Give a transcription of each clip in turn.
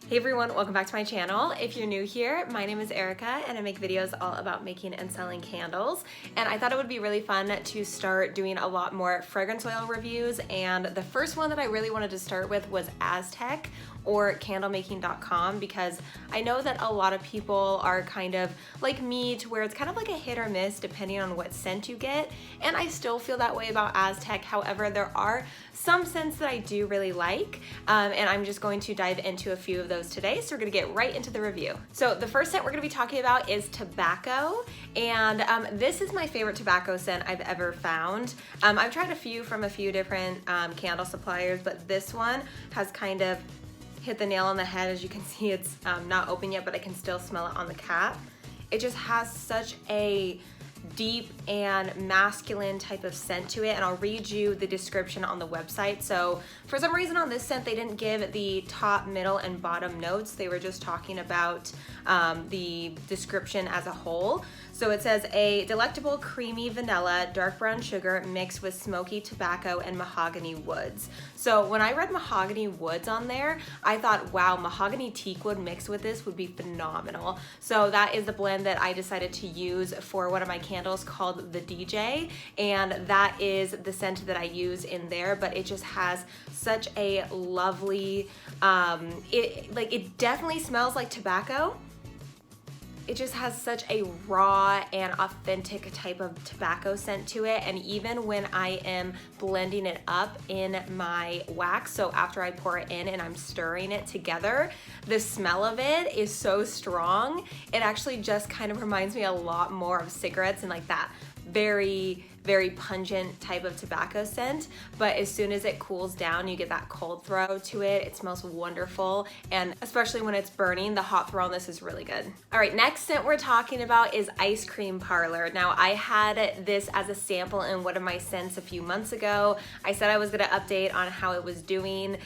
Hey everyone, welcome back to my channel. If you're new here, my name is Erica and I make videos all about making and selling candles. And I thought it would be really fun to start doing a lot more fragrance oil reviews. And the first one that I really wanted to start with was Aztec or candlemaking.com, because I know that a lot of people are kind of like me, to where it's kind of like a hit or miss depending on what scent you get. And I still feel that way about Aztec. However, there are some scents that I do really like, and I'm just going to dive into a few of those today. So we're gonna get right into the review. So the first scent we're gonna be talking about is tobacco, and this is my favorite tobacco scent I've ever found. I've tried a few from a few different candle suppliers, but this one has kind of hit the nail on the head. As you can see, it's not open yet, but I can still smell it on the cap. It just has such a deep and masculine type of scent to it, and I'll read you the description on the website. So for some reason on this scent they didn't give the top, middle, and bottom notes. They were just talking about the description as a whole. So it says, a delectable creamy vanilla, dark brown sugar mixed with smoky tobacco and mahogany woods. So when I read mahogany woods on there, I thought, wow, mahogany teak wood mixed with this would be phenomenal. So that is the blend that I decided to use for one of my candles called the DJ, and that is the scent that I use in there. But it just has such a lovely, it definitely smells like tobacco. It just has such a raw and authentic type of tobacco scent to it. And even when I am blending it up in my wax, so after I pour it in and I'm stirring it together, the smell of it is so strong. It actually just kind of reminds me a lot more of cigarettes and like that very pungent type of tobacco scent. But as soon as it cools down, you get that cold throw to it. It smells wonderful, and especially when it's burning, the hot throw on this is really good. All right, next scent we're talking about is Ice Cream Parlor. Now, I had this as a sample in one of my scents a few months ago. I said I was gonna update on how it was doing.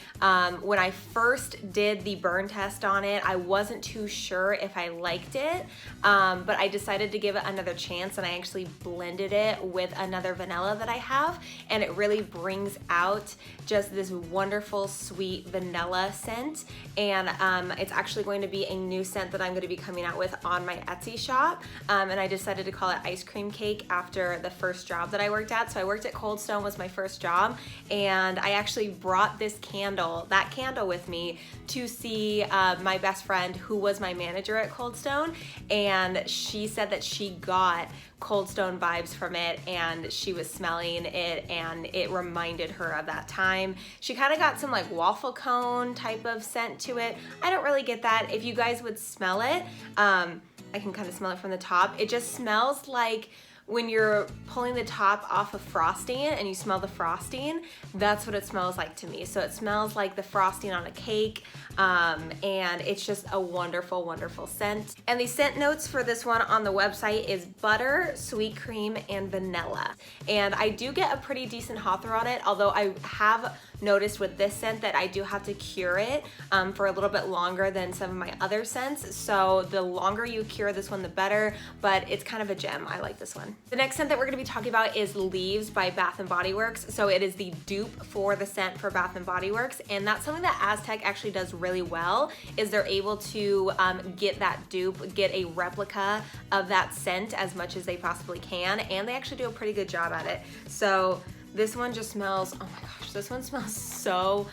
When I first did the burn test on it, I wasn't too sure if I liked it, but I decided to give it another chance, and I actually blended it with another vanilla that I have, and it really brings out just this wonderful sweet vanilla scent. And it's actually going to be a new scent that I'm going to be coming out with on my Etsy shop, and I decided to call it Ice Cream Cake after the first job that I worked at. So I worked at Cold Stone, was my first job, and I actually brought that candle with me to see my best friend who was my manager at Cold Stone, and she said that she got Cold Stone vibes from it, and she was smelling it and it reminded her of that time. She kind of got some like waffle cone type of scent to it. I don't really get that. If you guys would smell it, I can kind of smell it from the top. It just smells like when you're pulling the top off of frosting and you smell the frosting, that's what it smells like to me. So it smells like the frosting on a cake, and it's just a wonderful, wonderful scent. And the scent notes for this one on the website is butter, sweet cream, and vanilla. And I do get a pretty decent hot throw on it, although I have noticed with this scent that I do have to cure it for a little bit longer than some of my other scents. So the longer you cure this one, the better, but it's kind of a gem. I like this one. The next scent that we're gonna be talking about is Leaves by Bath & Body Works. So it is the dupe for the scent for Bath & Body Works, and that's something that Aztec actually does really well, is they're able to get that dupe, get a replica of that scent as much as they possibly can, and they actually do a pretty good job at it. So this one just smells, oh my gosh, this one smells so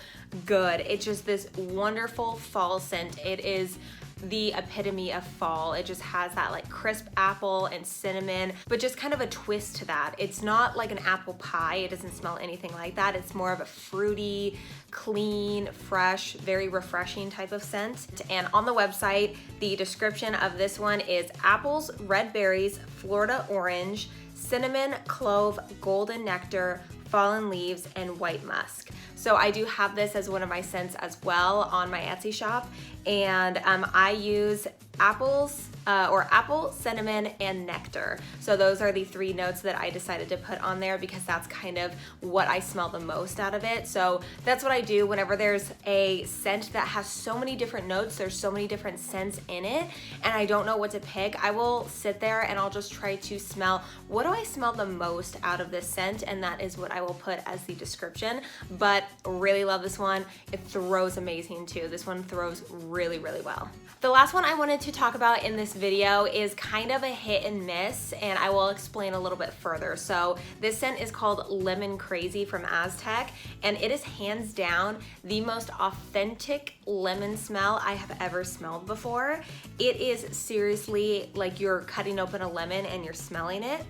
good. It's just this wonderful fall scent. It is the epitome of fall. It just has that like crisp apple and cinnamon, but just kind of a twist to that. It's not like an apple pie. It doesn't smell anything like that. It's more of a fruity, clean, fresh, very refreshing type of scent. And on the website, the description of this one is apples, red berries, Florida orange, cinnamon, clove, golden nectar, fallen leaves, and white musk. So I do have this as one of my scents as well on my Etsy shop, and I use apples, or apple, cinnamon, and nectar. So those are the 3 notes that I decided to put on there because that's kind of what I smell the most out of it. So that's what I do whenever there's a scent that has so many different notes, there's so many different scents in it, and I don't know what to pick. I will sit there and I'll just try to smell, what do I smell the most out of this scent, and that is what I will put as the description. But really love this one. It throws amazing too. This one throws really, really well. The last one I wanted to talk about in this video is kind of a hit and miss, and I will explain a little bit further. So this scent is called Lemon Crazy from Aztec, and it is hands down the most authentic lemon smell I have ever smelled before. It is seriously like you're cutting open a lemon and you're smelling it.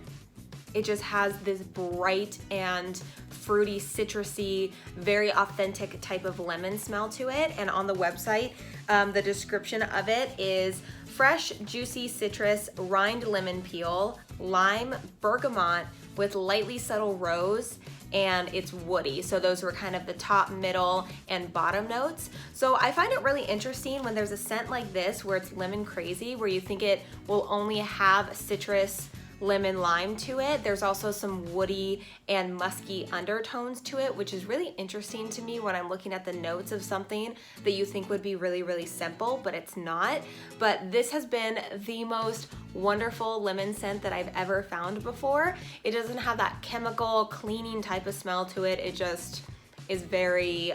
It just has this bright and fruity, citrusy, very authentic type of lemon smell to it. And on the website, the description of it is fresh, juicy citrus, rind lemon peel, lime, bergamot with lightly subtle rose, and it's woody. So those were kind of the top, middle, and bottom notes. So I find it really interesting when there's a scent like this where it's lemon crazy, where you think it will only have citrus, lemon, lime to it. There's also some woody and musky undertones to it, which is really interesting to me when I'm looking at the notes of something that you think would be really, really simple, but it's not. But this has been the most wonderful lemon scent that I've ever found before. It doesn't have that chemical cleaning type of smell to it. It just is very,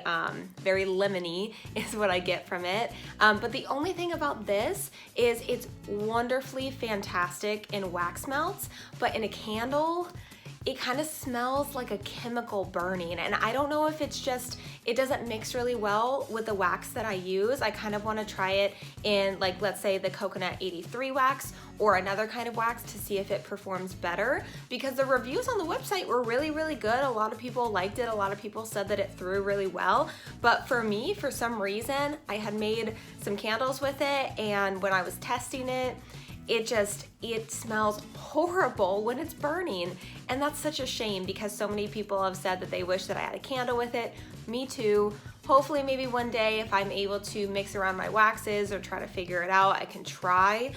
very lemony is what I get from it. But the only thing about this is it's wonderfully fantastic in wax melts, but in a candle, it kind of smells like a chemical burning. And I don't know if it's just, it doesn't mix really well with the wax that I use. I kind of want to try it in, like, let's say the coconut 83 wax or another kind of wax to see if it performs better, because the reviews on the website were really, really good. A lot of people liked it. A lot of people said that it threw really well. But for me, for some reason, I had made some candles with it, and when I was testing it, it smells horrible when it's burning. And that's such a shame because so many people have said that they wish that I had a candle with it. Me too. Hopefully maybe one day if I'm able to mix around my waxes or try to figure it out, I can try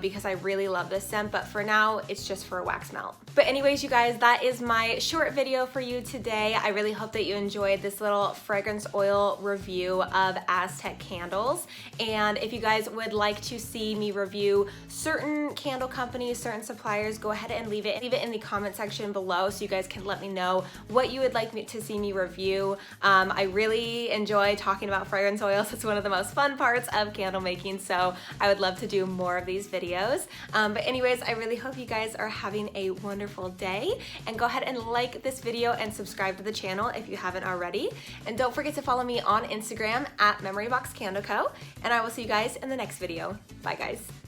because I really love this scent, but for now it's just for a wax melt. But anyways, you guys, that is my short video for you today. I really hope that you enjoyed this little fragrance oil review of Aztec candles. And if you guys would like to see me review certain candle companies, certain suppliers, go ahead and leave it in the comment section below so you guys can let me know what you would like me to see me review. I really enjoy talking about fragrance oils. It's one of the most fun parts of candle making, so I would love to do more of these videos. But anyways, I really hope you guys are having a wonderful day, and go ahead and like this video and subscribe to the channel if you haven't already. And don't forget to follow me on Instagram at MemoryBoxCandleCo, and I will see you guys in the next video. Bye guys.